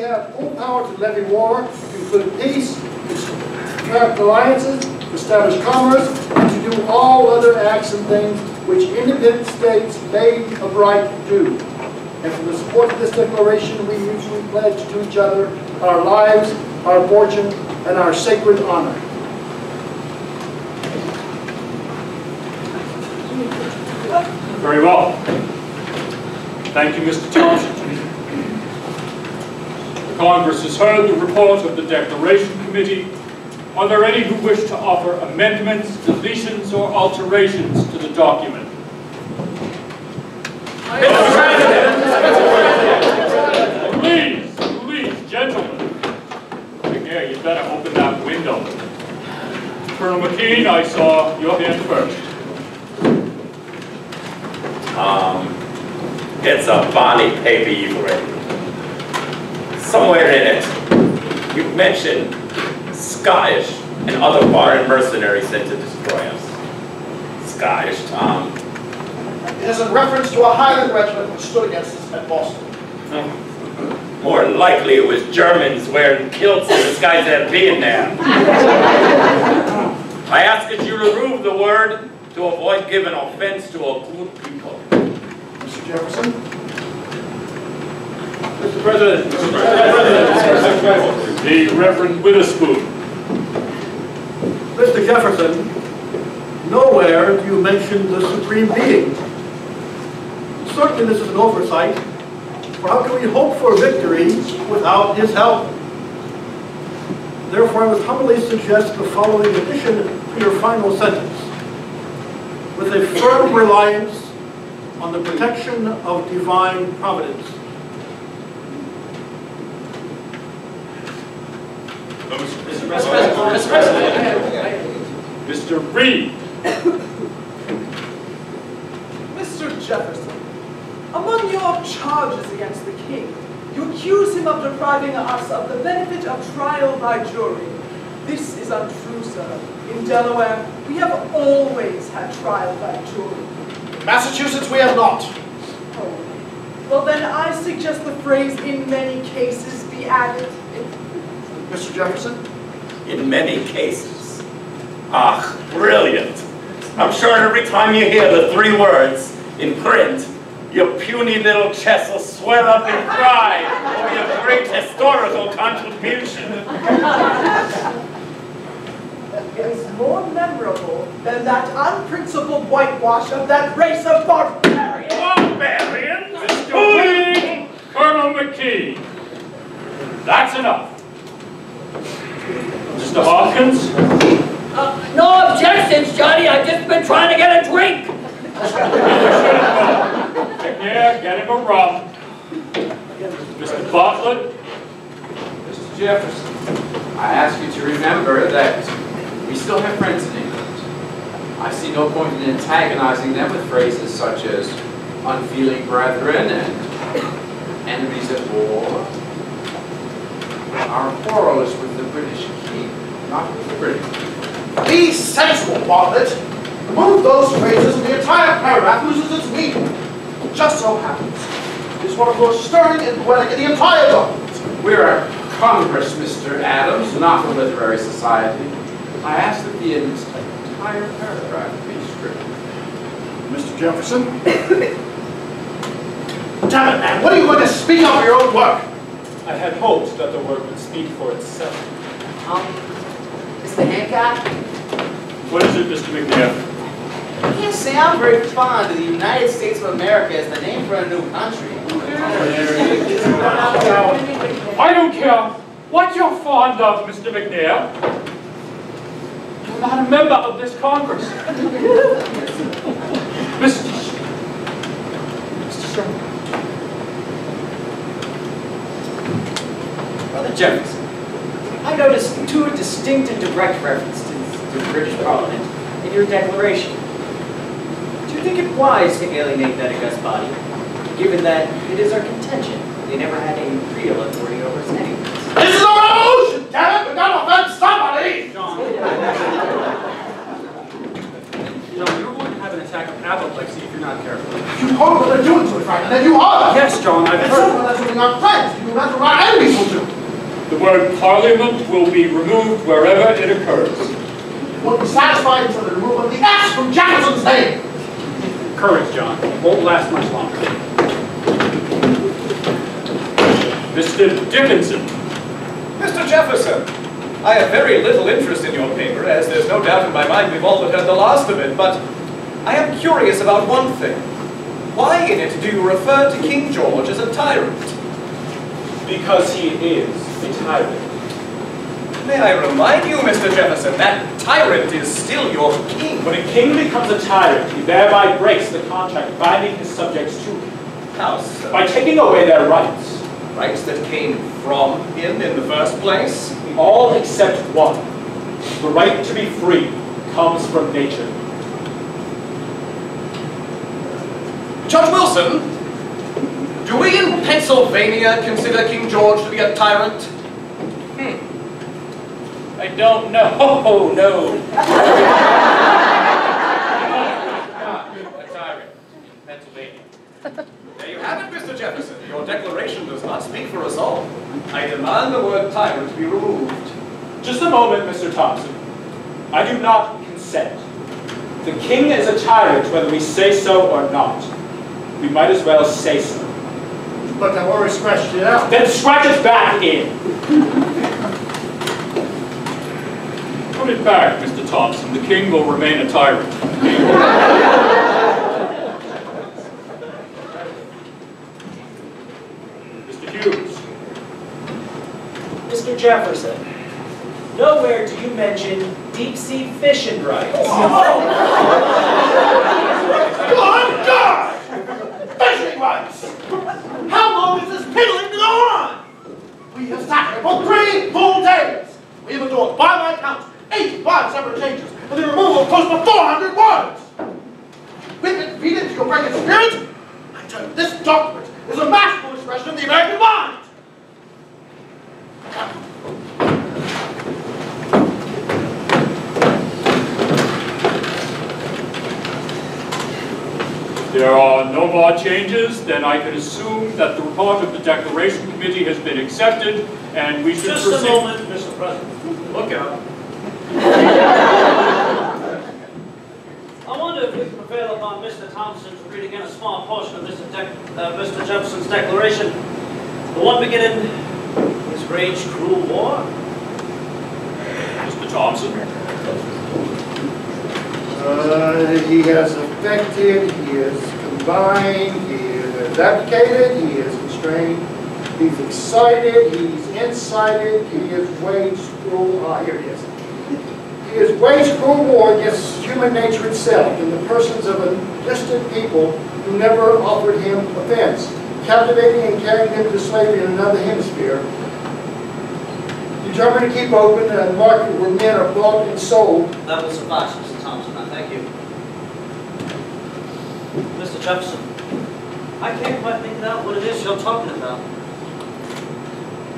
have full power to levy war, to include peace, to craft alliances, to establish commerce, and to do all other acts and things which independent states may of right do. And for the support of this declaration, we mutually pledge to each other our lives, our fortune, and our sacred honor. Very well. Thank you, Mr. Thompson. The Congress has heard the report of the Declaration Committee. Are there any who wish to offer amendments, deletions, or alterations to the document? Please, gentlemen. Here, you'd better open that window. Colonel McKean, I saw your hand first. It's a bonny paper you've written. Somewhere in it, you mentioned Scottish and other foreign mercenaries sent to destroy us. Scottish, Tom. It is in reference to a Highland regiment which stood against us at Boston. More than likely it was Germans wearing kilts in disguise as being there. I ask that you remove the word to avoid giving offense to a good people. Mr. Jefferson? Mr. President. Mr. President. The Reverend Witherspoon. Mr. Jefferson, nowhere do you mention the Supreme Being. Certainly this is an oversight, for how can we hope for victory without his help? Therefore, I would humbly suggest the following addition to your final sentence. With a firm reliance on the protection of divine providence. Mr. President. Mr. Reed. Mr. Jefferson, among your charges against the king, you accuse him of depriving us of the benefit of trial by jury. This is untrue, sir. In Delaware, we have always had trial by jury. In Massachusetts, we have not. Oh. Well, then I suggest the phrase, in many cases, be added. Mr. Jefferson? In many cases. Ah, brilliant. I'm sure every time you hear the three words in print, your puny little chest will swell up and cry over your great historical contribution. It is more memorable than that unprincipled whitewash of that race of barbarians. Barbarians? Mr. Reed, Colonel McKee. That's enough. Mr. Hawkins? No objections, Johnny. I've just been trying to get a drink. Yeah, get him a rum. Mr. Bartlett? Mr. Jefferson, I ask you to remember that we still have friends in England. I see no point in antagonizing them with phrases such as unfeeling brethren and enemies at war. Our quarrel is with the British king, not with the British. Be sensible, Bartlett. Remove those phrases and the entire paragraph loses its meaning. It just so happens it is one of the most stirring and poetic in the entire document. We're a Congress, Mr. Adams, not a literary society. I ask that the entire paragraph be stricken. Mr. Jefferson? Damn it, man. When are you going to speak up for your own work? I had hoped that the work would speak for itself. Mr. Hancock? What is it, Mr. McNair? I can't say I'm very fond of the United States of America as the name for a new country. I don't care what you're fond of, Mr. McNair. You're not a member of this Congress. Mr. Sherman. Brother Jefferson, I noticed two distinct and direct references to the British Parliament in your declaration. Do you think it wise to alienate that august body, given that it is our contention they never had any real authority over us anyways? This is a revolution, damn it! We gotta offend somebody! John, you're going to have an attack of apoplexy if you're not not careful. You heard what they're doing to it, Frank, and then you are. Yes, John, I've And heard. so that's what our friends do, that's what our enemies will do. The word parliament will be removed wherever it occurs. It won't be satisfied until the removal of the S from Jefferson's name. Courage, John. It won't last much longer. Mr. Dickinson. Mr. Jefferson, I have very little interest in your paper, as there's no doubt in my mind we've all but heard the last of it, but I am curious about one thing. Why in it do you refer to King George as a tyrant? Because he is a tyrant. May I remind you, Mr. Jefferson, that tyrant is still your king. When a king becomes a tyrant, he thereby breaks the contract binding his subjects to him. How so? By taking away their rights. Rights that came from him in the first place? All except one. The right to be free comes from nature. Judge Wilson, do we in Pennsylvania consider King George to be a tyrant? I don't know. Oh, no. A tyrant in Pennsylvania. There you have it, Mr. Jefferson. Your declaration does not speak for us all. I demand the word tyrant be removed. Just a moment, Mr. Thompson. I do not consent. The king is a tyrant whether we say so or not. We might as well say so. But I've already scratched it out. Then scratch it back in. Put it back, Mr. Thompson. The king will remain a tyrant. Mr. Hughes. Mr. Jefferson, nowhere do you mention deep-sea fishing rights. Good God! Fishing rights! How long is this piddling to go on? We have sat here for 3 full days. We have endured, by my count, 85 separate changes, and the removal of close to 400 words. We've been defeated to your break in spirit. I tell you, this document is a masterful expression of the American mind. There are no more changes, then I can assume that the report of the Declaration Committee has been accepted, and we should proceed. Just a moment, Mr. President. Look out. I wonder if we can prevail upon Mr. Thompson to read again a small portion of Mr. Jefferson's declaration. The one beginning, his rage, cruel war. Mr. Thompson. He has affected, he has combined, he has abdicated, he has constrained, he's excited, he's incited, he has waged cruel, here it is. He has waged cruel war against human nature itself in the persons of enlisted people who never offered him offense, captivating and carrying him to slavery in another hemisphere, determined to keep open a market where men are bought and sold. That will suffice, Mr. Thompson. I thank you. Mr. Jefferson, I can't quite think out what it is you're talking about.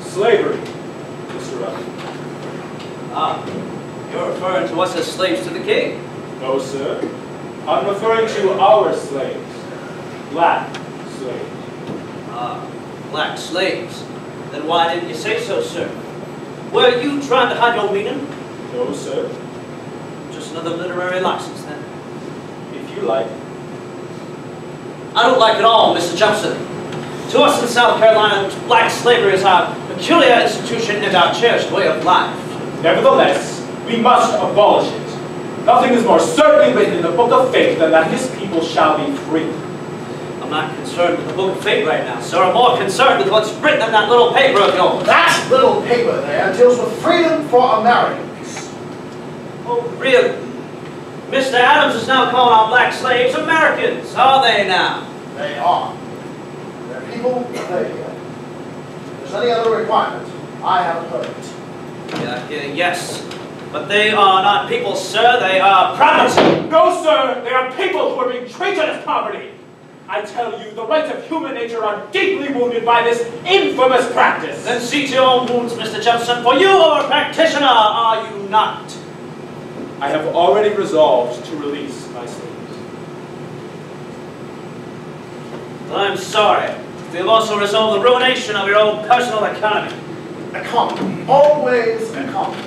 Slavery, Mr. Rudd. Ah, you're referring to us as slaves to the king. No, sir. I'm referring to our slaves. Black slaves. Ah, black slaves. Then why didn't you say so, sir? Were you trying to hide your meaning? No, sir. Just another literary license, then. If you like. I don't like it all, Mr. Jefferson. To us in South Carolina, black slavery is our peculiar institution and our cherished way of life. Nevertheless, we must abolish it. Nothing is more certainly written in the Book of Fate than that his people shall be free. I'm not concerned with the Book of Fate right now, sir. I'm more concerned with what's written in that little paper of yours. That little paper there deals with freedom for Americans. Oh, really? Mr. Adams is now calling our black slaves Americans, are they now? They are. They're people, they If there's any other requirement, I haven't heard it. Yes. But they are not people, sir. They are property. No, sir. They are people who are being treated as property. I tell you, the rights of human nature are deeply wounded by this infamous practice. Then see to your own wounds, Mr. Jefferson, for you are a practitioner, are you not? I have already resolved to release my slaves. Well, I'm sorry. We have also resolved the ruination of your own personal economy. Economy. Always economy.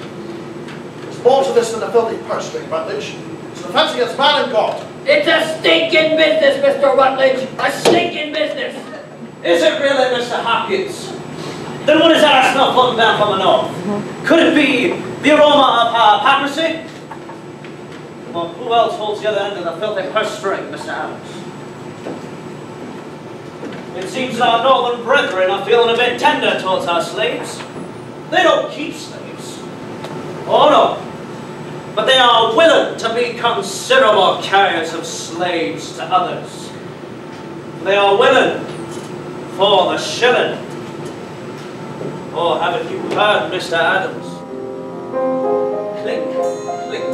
There's more to this than a filthy purse string, Rutledge. It's an offense against man and God. It's a stinking business, Mr. Rutledge. A stinking business. Is it really, Mr. Hopkins? Then what is that I smell floating down from the north? Could it be the aroma of hypocrisy? Well, who else holds the other end of the filthy purse string, Mr. Adams? It seems our northern brethren are feeling a bit tender towards our slaves. They don't keep slaves. Oh no. But they are willing to be considerable carriers of slaves to others. They are willing for the shilling. Oh, haven't you heard, Mr. Adams? Clink, clink.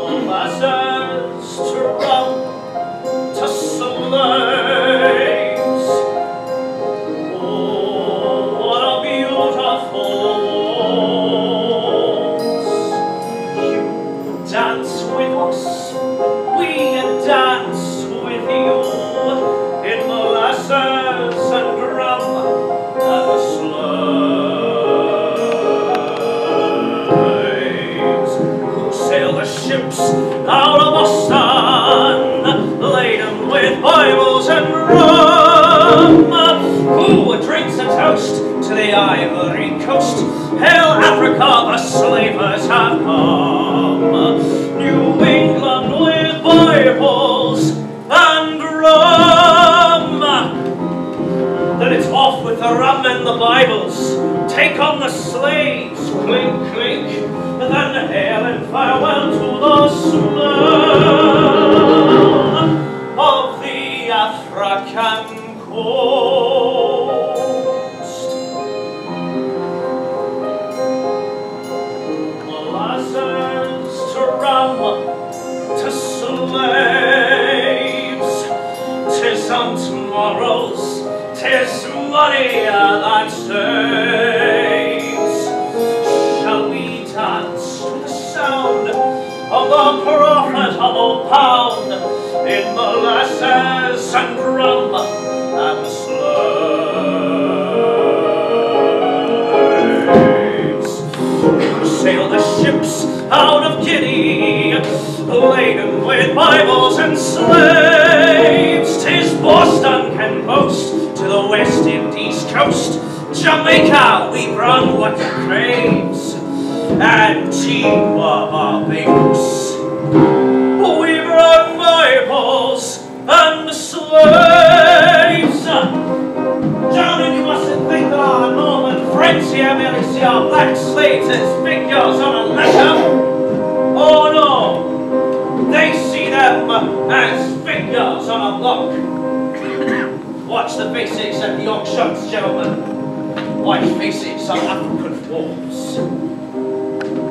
Molasses to rum, to slaves. Oh, what a beautiful waltz. You dance with us, we dance with you, in molasses and rum and the slaves who sail the ships out of Boston, laden with Bibles and rum, who drinks a toast to the Ivory Coast. Hail Africa, the slavers have come. New England with Bibles and rum. Then it's off with the rum and the Bibles. Take on the slaves, clink, clink. And then hail and farewell to the slum of the African coast. Molasses to rum, to slaves. 'Tis on tomorrows, 'tis money that saves. Shall we dance to the sound of the profitable pound in molasses and rum and slaves? Who sail the ships out of Guinea, laden with Bibles and slaves? 'Tis Boston can boast to the West Indies coast. Jamaica, we bring what it craves. Antigua, Barbados, we bring Bibles and slaves. Gentlemen, you mustn't think that our Norman friends here merely see our black slaves as figures on a ledger. Oh no, they see them as figures on a block. Watch the faces at the auctions, gentlemen. White faces on African dwarfs.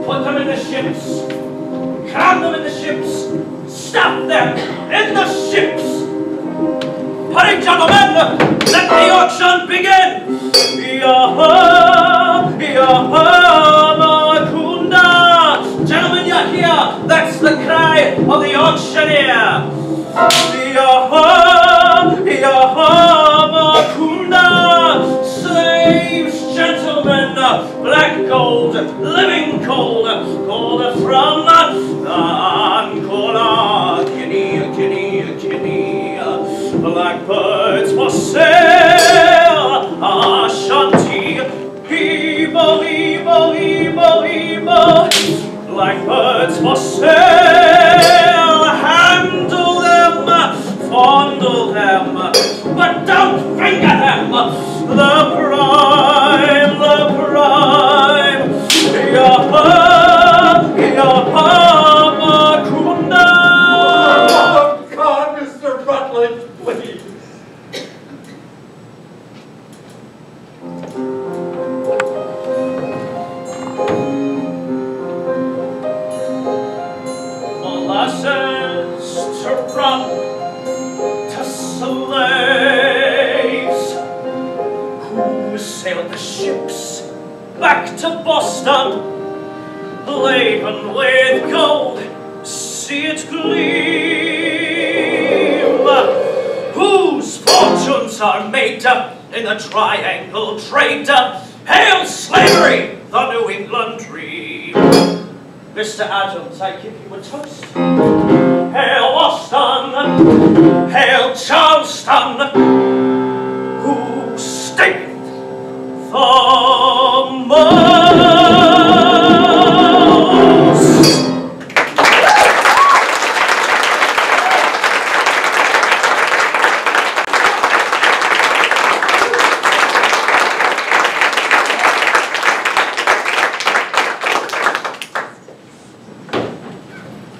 Put them in the ships. Cram them in the ships. Stuff them in the ships. Hurry, gentlemen, let the auction begin. Yaha, yaha, Makunda. Gentlemen, you're here. That's the cry of the auctioneer. Yaha, yaha, Makunda. Slaves, gentlemen, black gold, living cold, gold from Angola, Guinea, Guinea, Guinea. Blackbirds for sale, Ashanti, Hebo, Hebo, Hebo, Hebo. Blackbirds for sale, handle them, fondle them, but don't finger them. The prime, Yaha, Yaha, Makunda. Oh, God, Mr. Rutledge, please. Molasses to rum, to slaves. Who sailed the ships back to Boston, laden with gold? See it gleam. patriots are made in the triangle trade. Hail slavery, the New England dream. Mr. Adams, I give you a toast. Hail Boston, hail Charleston, who staked the most.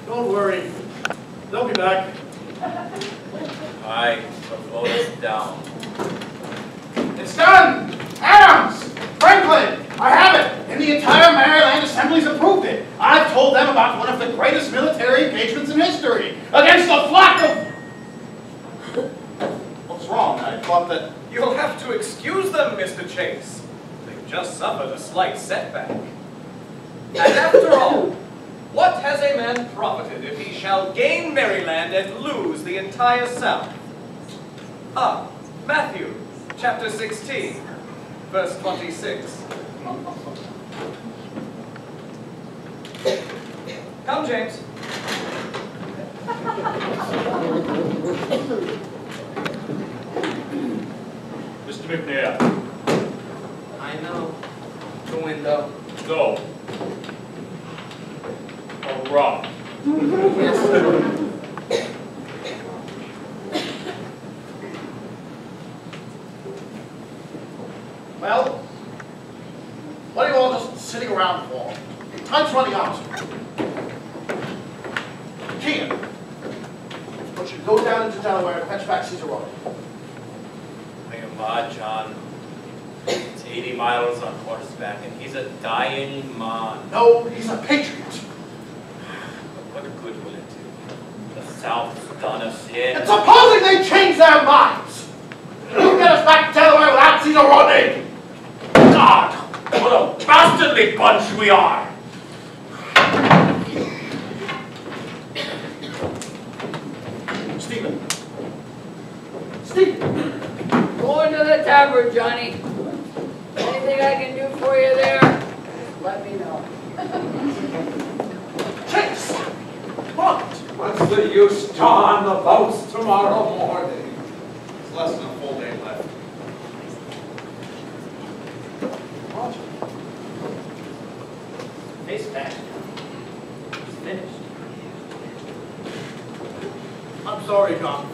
Don't worry. They'll be back. I vote us down. It's done! Adams! Franklin! I have it! And the entire Maryland Assembly's approved it. I've told them about one of the greatest military engagements in history against a flock of... What's wrong? I thought that... You'll have to excuse them, Mr. Chase. They've just suffered a slight setback. And after all, what has a man profited if he shall gain Maryland and lose the entire South? Ah, Matthew, chapter 16, verse 26. Come, James. Mr. McNair. I know. The window. No. All right. Yes, sir. Well, what are you all just sitting around for? Time's running out. Kean, I want you to go down into Delaware and fetch back Caesar Road. John. It's 80 miles on horseback, and he's a dying man. No, he's a patriot. What good will it do? The South's done us in. And supposing they change their minds, who'll get us back to Delaware without Caesar Rodney? God, what a bastardly bunch we are! Stephen. Stephen. Going to the tavern, Johnny. Anything I can do for you there, let me know. Chase. What? What's the use, John? The boat's tomorrow morning. It's less than a full day left. Face back. It's finished. I'm sorry, John.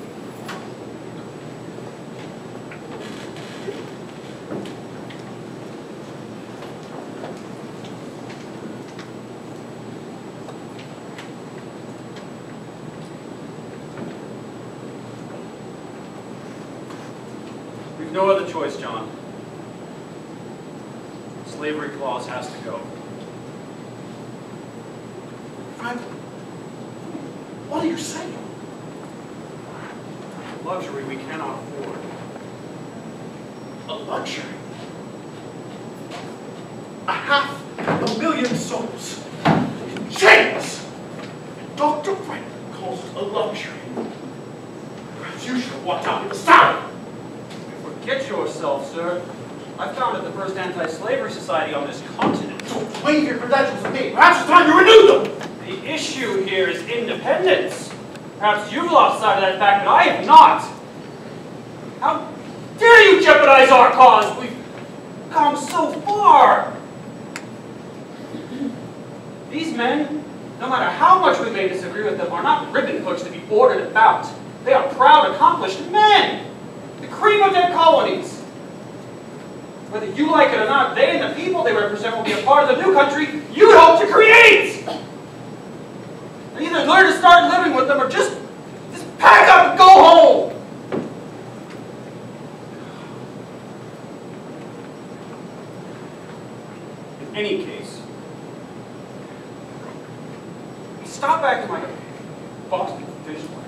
We've no other choice, John. Slavery clause has to go. Franklin, what are you saying? Luxury we cannot afford. A luxury? 500,000 souls in chains! Dr. Franklin calls it a luxury. Perhaps you should have walked out in the South. Forget yourself, sir. I founded the first anti-slavery society on this continent. Don't wave your credentials at me. Perhaps it's time to renew them. The issue here is independence. Perhaps you've lost sight of that fact, but I have not. How dare you jeopardize our cause? We've come so far. These men, no matter how much we may disagree with them, are not ribbon hooks to be ordered about. They are proud, accomplished men. The cream of their colonies. Whether you like it or not, they and the people they represent will be a part of the new country you hope to create! And either learn to start living with them or just pack up and go home! In any case, stop acting like a Boston fish line.